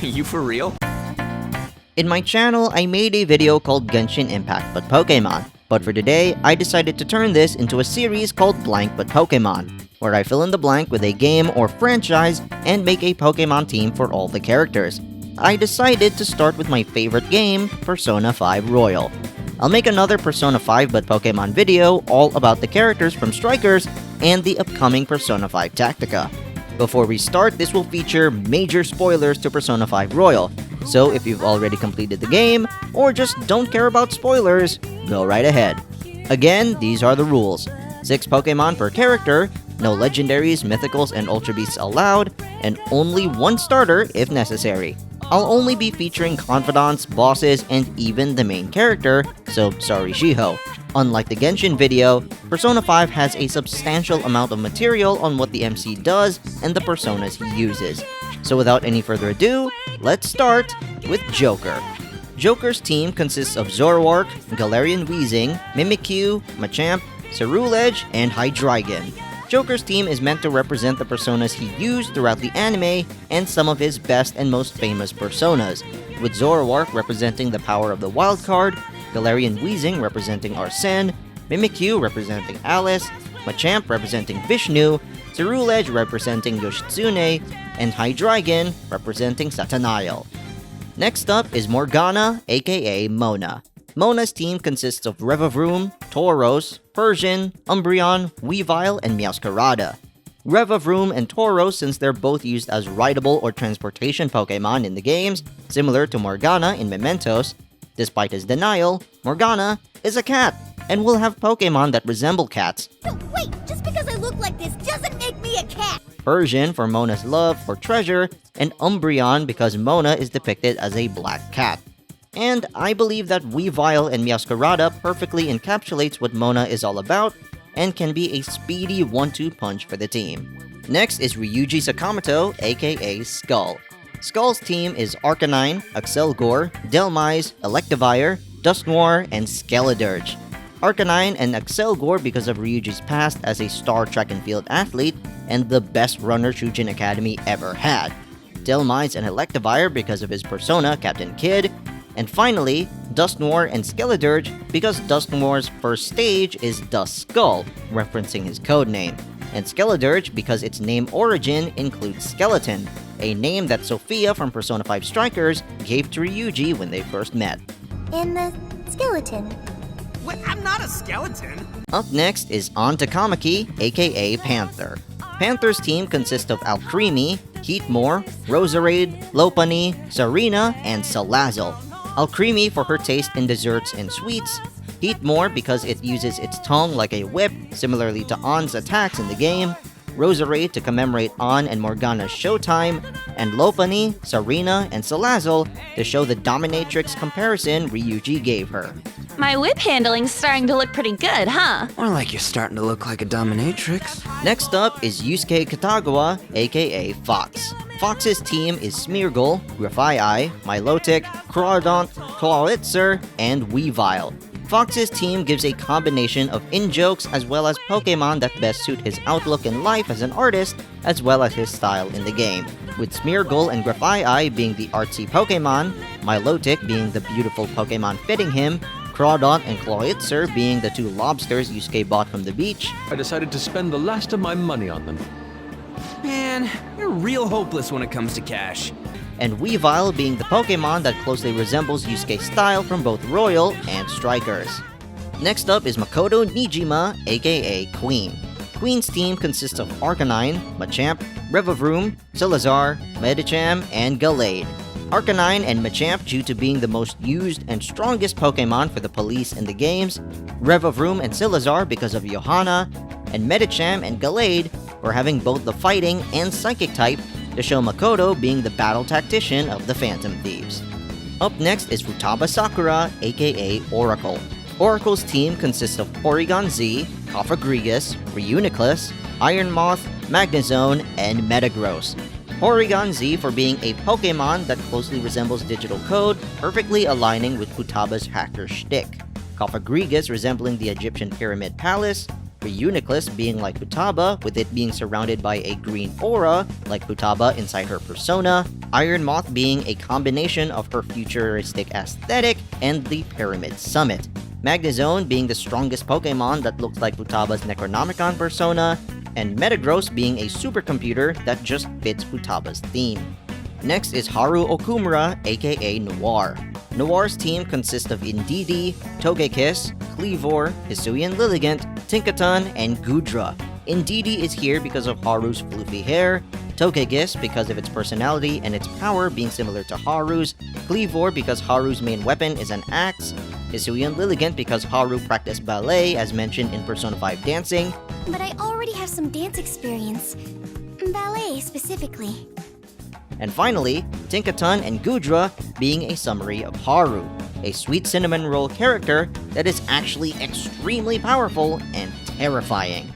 Are you for real? In my channel, I made a video called Genshin Impact but Pokemon. But for today, I decided to turn this into a series called Blank but Pokemon, where I fill in the blank with a game or franchise and make a Pokemon team for all the characters. I decided to start with my favorite game, Persona 5 Royal. I'll make another Persona 5 but Pokemon video all about the characters from Strikers and the upcoming Persona 5 Tactica. Before we start, this will feature major spoilers to Persona 5 Royal, so if you've already completed the game, or just don't care about spoilers, go right ahead. Again, these are the rules. 6 Pokemon per character, no legendaries, mythicals, and ultra beasts allowed, and only 1 starter if necessary. I'll only be featuring confidants, bosses, and even the main character, so sorry Shiho. Unlike the Genshin video, Persona 5 has a substantial amount of material on what the MC does and the personas he uses. So without any further ado, let's start with Joker. Joker's team consists of Zoroark, Galarian Weezing, Mimikyu, Machamp, Ceruledge, and Hydreigon. Joker's team is meant to represent the personas he used throughout the anime and some of his best and most famous personas, with Zoroark representing the power of the wild card, Galarian Weezing representing Arsene, Mimikyu representing Alice, Machamp representing Vishnu, Ceruledge representing Yoshitsune, and Hydreigon representing Satanael. Next up is Morgana, aka Mona. Mona's team consists of Revavroom, Tauros, Persian, Umbreon, Weavile, and Meowscarada. Revavroom and Tauros, since they're both used as rideable or transportation Pokemon in the games, similar to Morgana in Mementos. Despite his denial, Morgana is a cat, and will have Pokemon that resemble cats. No, wait, just because I look like this doesn't make me a cat! Persian for Mona's love for treasure, and Umbreon because Mona is depicted as a black cat. And I believe that Weavile and Meowscarada perfectly encapsulates what Mona is all about, and can be a speedy 1-2 punch for the team. Next is Ryuji Sakamoto, aka Skull. Skull's team is Arcanine, Axelgor, Dhelmise, Electivire, Dusknoir, and Skeledirge. Arcanine and Axelgor because of Ryuji's past as a star track and field athlete and the best runner Shujin Academy ever had. Dhelmise and Electivire because of his persona, Captain Kidd. And finally, Dusknoir and Skeledirge because Dusknoir's first stage is Duskull, referencing his codename, and Skeledirge because its name origin includes skeleton, a name that Sophia from Persona 5 Strikers gave to Ryuji when they first met. And the skeleton. What? I'm not a skeleton! Up next is Antakamaki, aka Panther. Panther's team consists of Alcremie, Heatmore, Roserade, Lopunny, Serena, and Salazzle. Alcremie for her taste in desserts and sweets, Heatmore because it uses its tongue like a whip, similarly to Ann's attacks in the game, Roserade to commemorate Ann and Morgana's showtime, and Lopunny, Serena, and Salazzle to show the dominatrix comparison Ryuji gave her. My whip handling's starting to look pretty good, huh? More like you're starting to look like a dominatrix. Next up is Yusuke Katagawa, aka Fox. Fox's team is Smeargle, Grafaiai, Milotic, Crawdaunt, Clawitzer, and Weavile. Fox's team gives a combination of in-jokes as well as Pokemon that best suit his outlook in life as an artist, as well as his style in the game, with Smeargle and Grafaiai being the artsy Pokemon, Milotic being the beautiful Pokemon fitting him, Crawdaunt and Clawitzer being the 2 lobsters Yusuke bought from the beach. I decided to spend the last of my money on them. Man, you're real hopeless when it comes to cash. And Weavile being the Pokemon that closely resembles Yusuke's style from both Royal and Strikers. Next up is Makoto Nijima, aka Queen. Queen's team consists of Arcanine, Machamp, Revavroom, Salazar, Medicham, and Gallade. Arcanine and Machamp due to being the most used and strongest Pokemon for the police in the games, Revavroom and Salazar because of Johanna, and Medicham and Gallade for having both the fighting and psychic type to show Makoto being the battle tactician of the Phantom Thieves. Up next is Futaba Sakura, aka Oracle. Oracle's team consists of Porygon Z, Cofagrigus, Reuniclus, Iron Moth, Magnezone, and Metagross. Porygon Z for being a Pokemon that closely resembles Digital Code, perfectly aligning with Futaba's hacker shtick. Cofagrigus resembling the Egyptian Pyramid Palace, Reuniclus being like Futaba, with it being surrounded by a green aura, like Futaba inside her persona, Iron Moth being a combination of her futuristic aesthetic and the Pyramid Summit, Magnezone being the strongest Pokemon that looks like Futaba's Necronomicon persona, and Metagross being a supercomputer that just fits Futaba's theme. Next is Haru Okumura, aka Noir. Noir's team consists of Indeedee, Togekiss, Kleavor, Hisuian Lilligant, Tinkaton, and Goodra. Indeedee is here because of Haru's floofy hair, Togekiss because of its personality and its power being similar to Haru's, Kleavor because Haru's main weapon is an axe, Hisuian Lilligant because Haru practiced ballet as mentioned in Persona 5 Dancing, But I already have some dance experience. Ballet, specifically. and finally, Tinkaton and Goodra being a summary of Haru, a sweet cinnamon roll character that is actually extremely powerful and terrifying.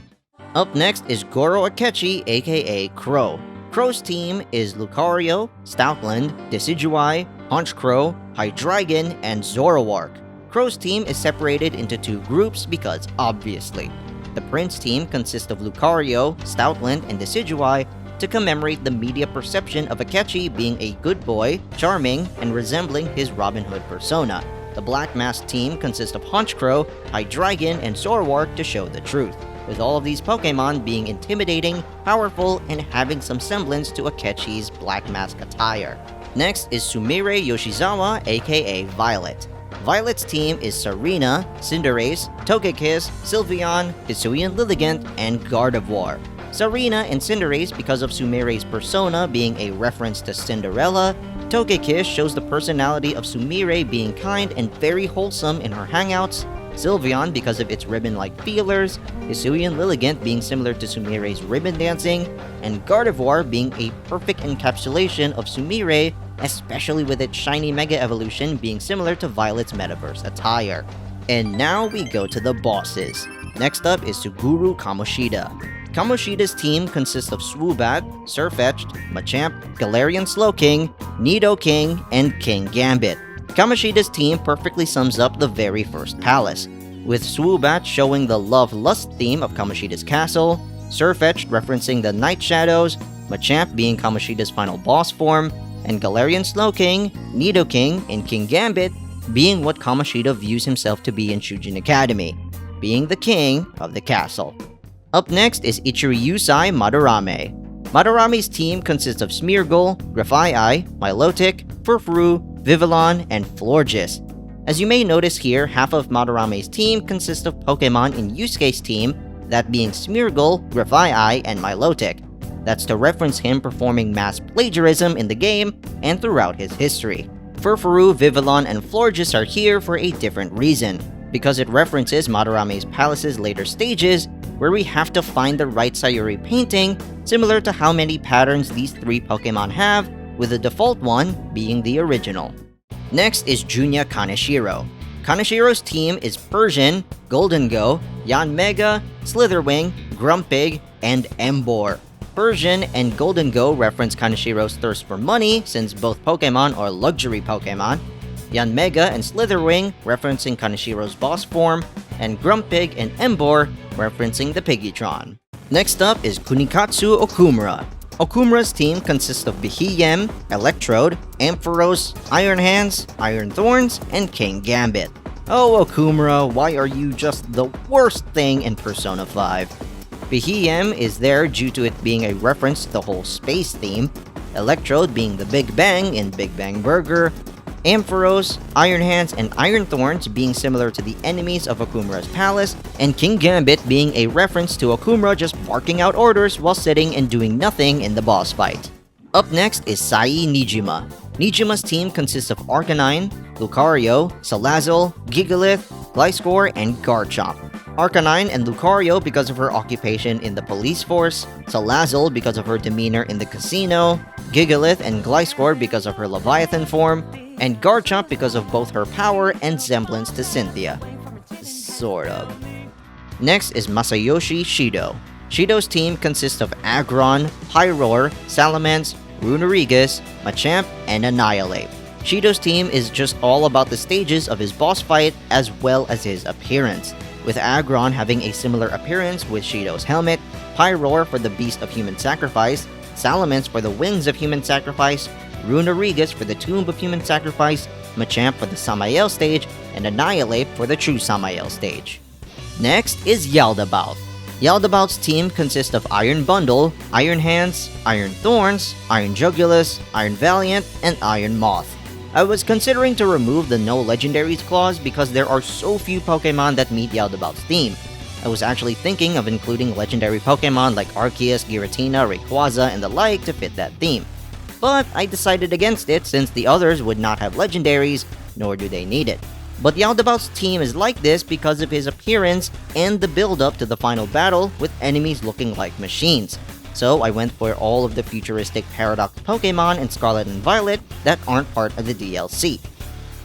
Up next is Goro Akechi, aka Crow. Crow's team is Lucario, Stoutland, Decidueye, Honchkrow, Hydreigon, and Zoroark. Crow's team is separated into two groups because obviously. The Prince team consists of Lucario, Stoutland, and Decidueye to commemorate the media perception of Akechi being a good boy, charming, and resembling his Robin Hood persona. The Black Mask team consists of Honchkrow, Hydreigon, and Zoroark to show the truth, with all of these Pokemon being intimidating, powerful, and having some semblance to Akechi's Black Mask attire. Next is Sumire Yoshizawa, aka Violet. Violet's team is Serena, Cinderace, Togekiss, Sylveon, Hisuian Lilligant, and Gardevoir. Serena and Cinderace because of Sumire's persona being a reference to Cinderella, Togekiss shows the personality of Sumire being kind and very wholesome in her hangouts, Sylveon because of its ribbon-like feelers, Hisuian Lilligant being similar to Sumire's ribbon dancing, and Gardevoir being a perfect encapsulation of Sumire, especially with its shiny Mega Evolution being similar to Violet's Metaverse attire. And now we go to the bosses. Next up is Suguru Kamoshida. Kamoshida's team consists of Swoobat, Sirfetch'd, Machamp, Galarian Slowking, Nidoking, and King Gambit. Kamoshida's team perfectly sums up the very first palace, with Swoobat showing the love-lust theme of Kamoshida's castle, Sirfetch'd referencing the Night Shadows, Machamp being Kamoshida's final boss form, and Galarian Slowking, Nidoking, and King Gambit being what Kamoshida views himself to be in Shujin Academy, being the king of the castle. Up next is Ichiryu-sai Madarame. Madarame's team consists of Smeargle, Grafaiai, Milotic, Furfrou, Vivillon, and Florges. As you may notice here, half of Madarame's team consists of Pokemon in Yusuke's team, that being Smeargle, Grafaiai, and Milotic. That's to reference him performing mass plagiarism in the game and throughout his history. Furfrou, Vivillon, and Florges are here for a different reason, because it references Madarame's palace's later stages, where we have to find the right Sayuri painting, similar to how many patterns these three Pokemon have, with the default one being the original. Next is Junya Kaneshiro. Kaneshiro's team is Persian, Goldengo, Yanmega, Slitherwing, Grumpig, and Emboar. Persian and Goldengo reference Kaneshiro's thirst for money, since both Pokemon are luxury Pokemon, Yanmega and Slitherwing referencing Kaneshiro's boss form, and Grumpig and Emboar referencing the Piggytron. Next up is Kunikatsu Okumura. Okumura's team consists of Behem, Electrode, Ampharos, Iron Hands, Iron Thorns, and King Gambit. Oh Okumura, why are you just the worst thing in Persona 5? Behem is there due to it being a reference to the whole space theme, Electrode being the Big Bang in Big Bang Burger, Ampharos, Iron Hands, and Iron Thorns being similar to the enemies of Okumura's palace, and King Gambit being a reference to Okumura just barking out orders while sitting and doing nothing in the boss fight. Up next is Sai Nijima. Nijima's team consists of Arcanine, Lucario, Salazzle, Gigalith, Gliscor, and Garchomp. Arcanine and Lucario because of her occupation in the police force, Salazzle because of her demeanor in the casino, Gigalith and Gliscor because of her Leviathan form, and Garchomp because of both her power and semblance to Cynthia. Sort of. Next is Masayoshi Shido. Shido's team consists of Aggron, Pyroar, Salamence, Runerigus, Machamp, and Annihilate. Shido's team is just all about the stages of his boss fight as well as his appearance. with Agron having a similar appearance with Shido's helmet, Pyroar for the Beast of Human Sacrifice, Salamence for the Wings of Human Sacrifice, Runerigus for the Tomb of Human Sacrifice, Machamp for the Samael stage, and Annihilate for the True Samael stage. Next is Yaldabaoth. Yaldabaoth's team consists of Iron Bundle, Iron Hands, Iron Thorns, Iron Jugulus, Iron Valiant, and Iron Moth. I was considering to remove the no legendaries clause because there are so few Pokemon that meet Yaldabaoth's theme. I was actually thinking of including legendary Pokemon like Arceus, Giratina, Rayquaza, and the like to fit that theme. But I decided against it since the others would not have legendaries, nor do they need it. But Yaldabaoth's team is like this because of his appearance and the build-up to the final battle with enemies looking like machines. So I went for all of the futuristic Paradox Pokemon in Scarlet and Violet that aren't part of the DLC.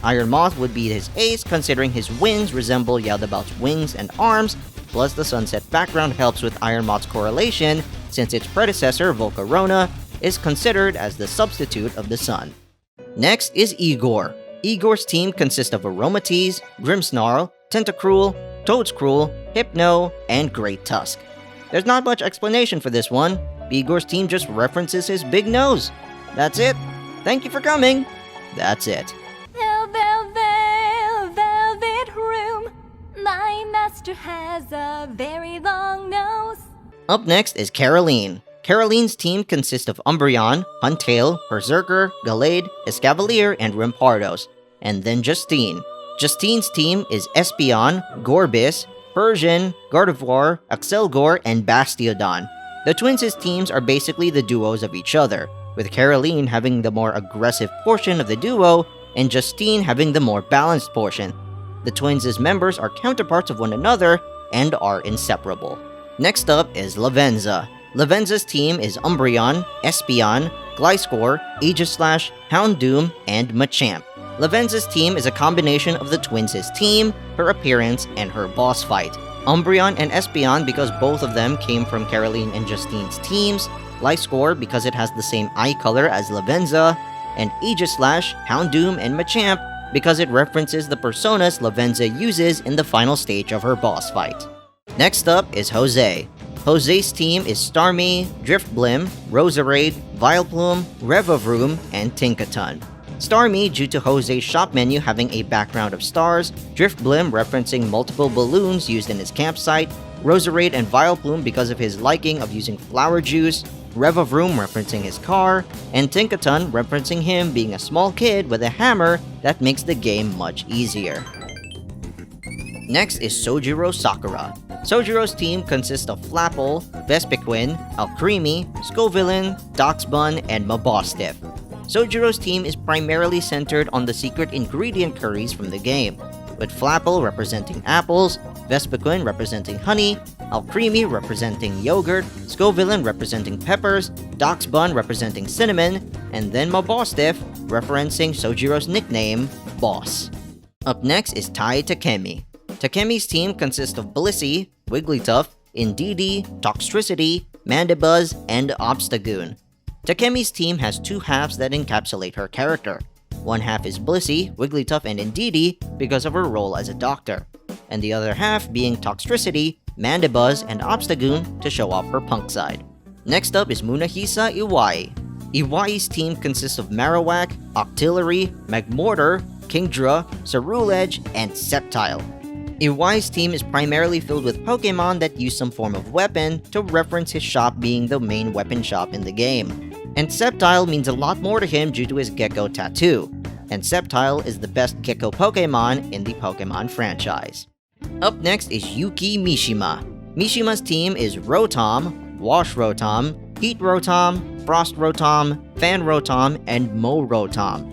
Iron Moth would be his ace considering his wings resemble Yaldabaoth's wings and arms, plus the sunset background helps with Iron Moth's correlation since its predecessor, Volcarona, is considered as the substitute of the sun. Next is Igor. Igor's team consists of Aromatisse, Grimmsnarl, Tentacruel, Toadscruel, Hypno, and Great Tusk. There's not much explanation for this one. Igor's team just references his big nose. That's it. Thank you for coming. That's it. Velvet room. My master has a very long nose. Up next is Caroline. Caroline's team consists of Umbreon, Huntail, Berserker, Gallade, Escavalier, and Rampardos, and then Justine. Justine's team is Espeon, Gorbis, Persian, Gardevoir, Axelgor, and Bastiodon. The twins' teams are basically the duos of each other, with Caroline having the more aggressive portion of the duo, and Justine having the more balanced portion. The twins' members are counterparts of one another, and are inseparable. Next up is Lavenza. Lavenza's team is Umbreon, Espeon, Gliscor, Aegislash, Houndoom, and Machamp. Lavenza's team is a combination of the twins' team, her appearance, and her boss fight. Umbreon and Espeon because both of them came from Caroline and Justine's teams, Gliscor because it has the same eye color as Lavenza, and Aegislash, Houndoom, and Machamp because it references the personas Lavenza uses in the final stage of her boss fight. Next up is Jose. Jose's team is Starmie, Driftblim, Roserade, Vileplume, Revavroom, and Tinkaton. Starmie due to Jose's shop menu having a background of stars, Driftblim referencing multiple balloons used in his campsite, Roserade and Vileplume because of his liking of using flower juice, Revavroom referencing his car, and Tinkaton referencing him being a small kid with a hammer that makes the game much easier. Next is Sojiro Sakura. Sojiro's team consists of Flapple, Vespiquen, Alcremie, Scovillain, Doxbun, and Mabostiff. Sojiro's team is primarily centered on the secret ingredient curries from the game, with Flapple representing apples, Vespiquen representing honey, Alcremie representing yogurt, Scovillain representing peppers, Doxbun representing cinnamon, and then Mabostiff referencing Sojiro's nickname, Boss. Up next is Tai Takemi. Takemi's team consists of Blissey, Wigglytuff, Indeedee, Toxtricity, Mandibuzz, and Obstagoon. Takemi's team has two halves that encapsulate her character. One half is Blissey, Wigglytuff, and Indeedee because of her role as a doctor, and the other half being Toxtricity, Mandibuzz, and Obstagoon to show off her punk side. Next up is Munahisa Iwai. Iwai's team consists of Marowak, Octillery, Magmortar, Kingdra, Ceruledge, and Sceptile. Iwai's team is primarily filled with Pokemon that use some form of weapon to reference his shop being the main weapon shop in the game. And Sceptile means a lot more to him due to his gecko tattoo, and Sceptile is the best gecko Pokemon in the Pokemon franchise. Up next is Yuki Mishima. Mishima's team is Rotom, Wash Rotom, Heat Rotom, Frost Rotom, Fan Rotom, and Mo Rotom.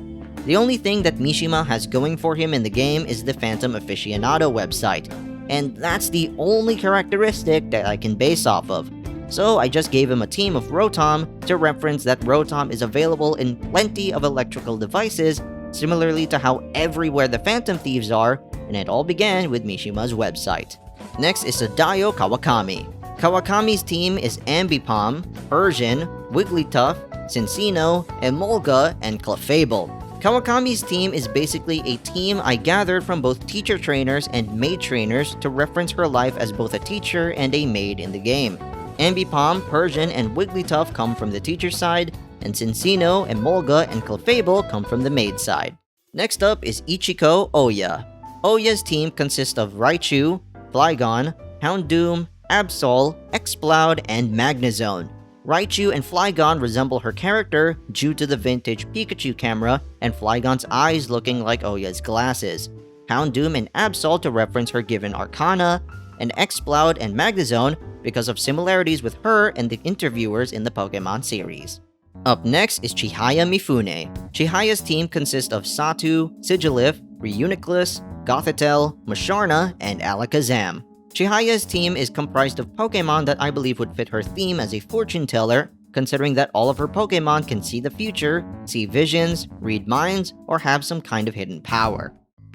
The only thing that Mishima has going for him in the game is the Phantom Aficionado website, and that's the only characteristic that I can base off of. So I just gave him a team of Rotom to reference that Rotom is available in plenty of electrical devices, similarly to how everywhere the Phantom Thieves are, and it all began with Mishima's website. Next is Sadayo Kawakami. Kawakami's team is Ambipom, Persian, Wigglytuff, Cincino, Emolga, and Clefable. Kawakami's team is basically a team I gathered from both teacher trainers and maid trainers to reference her life as both a teacher and a maid in the game. Ambipom, Persian, and Wigglytuff come from the teacher side, and Cincino, Emolga, and Clefable come from the maid side. Next up is Ichiko Oya. Oya's team consists of Raichu, Flygon, Houndoom, Absol, Exploud, and Magnezone. Raichu and Flygon resemble her character due to the vintage Pikachu camera and Flygon's eyes looking like Oya's glasses. Houndoom and Absol to reference her given arcana, and Exploud and Magnezone because of similarities with her and the interviewers in the Pokemon series. Up next is Chihaya Mifune. Chihaya's team consists of Satu, Sigilyph, Reuniclus, Gothitelle, Musharna, and Alakazam. Chihaya's team is comprised of Pokemon that I believe would fit her theme as a fortune teller, considering that all of her Pokemon can see the future, see visions, read minds, or have some kind of hidden power.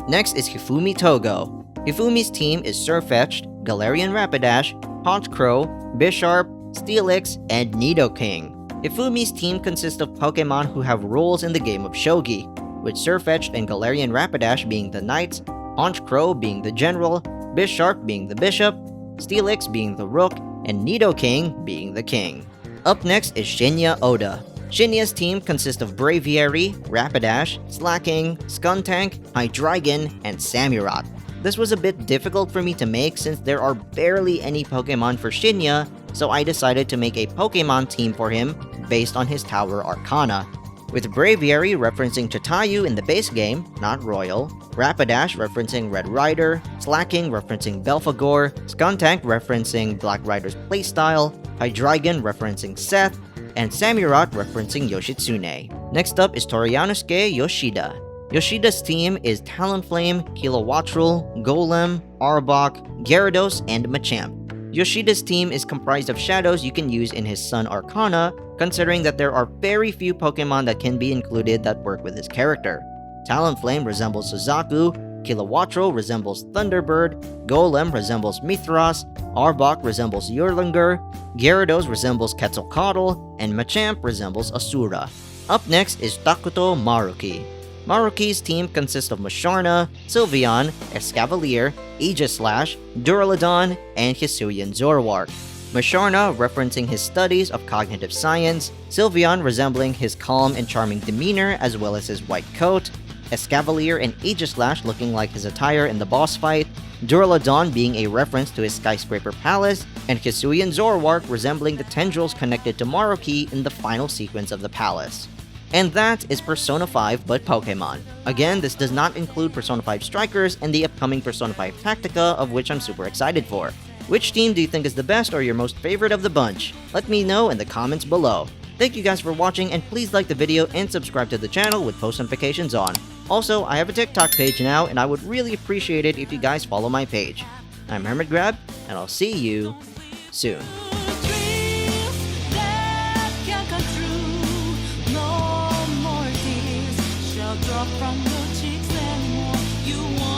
Next is Hifumi Togo. Hifumi's team is Sirfetch'd, Galarian Rapidash, Honchkrow, Bisharp, Steelix, and Nidoking. Hifumi's team consists of Pokemon who have roles in the game of Shogi, with Sirfetch'd and Galarian Rapidash being the knights, Honchkrow being the general, Bisharp being the bishop, Steelix being the rook, and Nidoking being the king. Up next is Shinya Oda. Shinya's team consists of Braviary, Rapidash, Slacking, Skuntank, Hydreigon, and Samurott. This was a bit difficult for me to make since there are barely any Pokemon for Shinya, so I decided to make a Pokemon team for him based on his Tower Arcana, with Braviary referencing Chatayu in the base game, not Royal, Rapidash referencing Red Rider, Slacking referencing Belphegor, Skuntank referencing Black Rider's playstyle, Hydreigon referencing Seth, and Samurott referencing Yoshitsune. Next up is Torianosuke Yoshida. Yoshida's team is Talonflame, Kilowattrel, Golem, Arbok, Gyarados, and Machamp. Yoshida's team is comprised of shadows you can use in his Sun Arcana, considering that there are very few Pokemon that can be included that work with his character. Talonflame resembles Suzaku, Kilowattrel resembles Thunderbird, Golem resembles Mithras, Arbok resembles Yurlinger, Gyarados resembles Quetzalcoatl, and Machamp resembles Asura. Up next is Takuto Maruki. Maruki's team consists of Musharna, Sylveon, Escavalier, Aegislash, Duraludon, and Hisuian Zoroark. Musharna referencing his studies of cognitive science, Sylveon resembling his calm and charming demeanor as well as his white coat, Escavalier and Aegislash looking like his attire in the boss fight, Duraludon being a reference to his skyscraper palace, and Hisuian Zoroark resembling the tendrils connected to Maruki in the final sequence of the palace. And that is Persona 5 but Pokemon. Again, this does not include Persona 5 Strikers and the upcoming Persona 5 Tactica, of which I'm super excited for. Which team do you think is the best or your most favorite of the bunch? Let me know in the comments below. Thank you guys for watching, and please like the video and subscribe to the channel with post notifications on. Also, I have a TikTok page now, and I would really appreciate it if you guys follow my page. I'm HermitGRAB, and I'll see you soon. Dreams that can come true. No more tears shall drop from your cheeks anymore. You want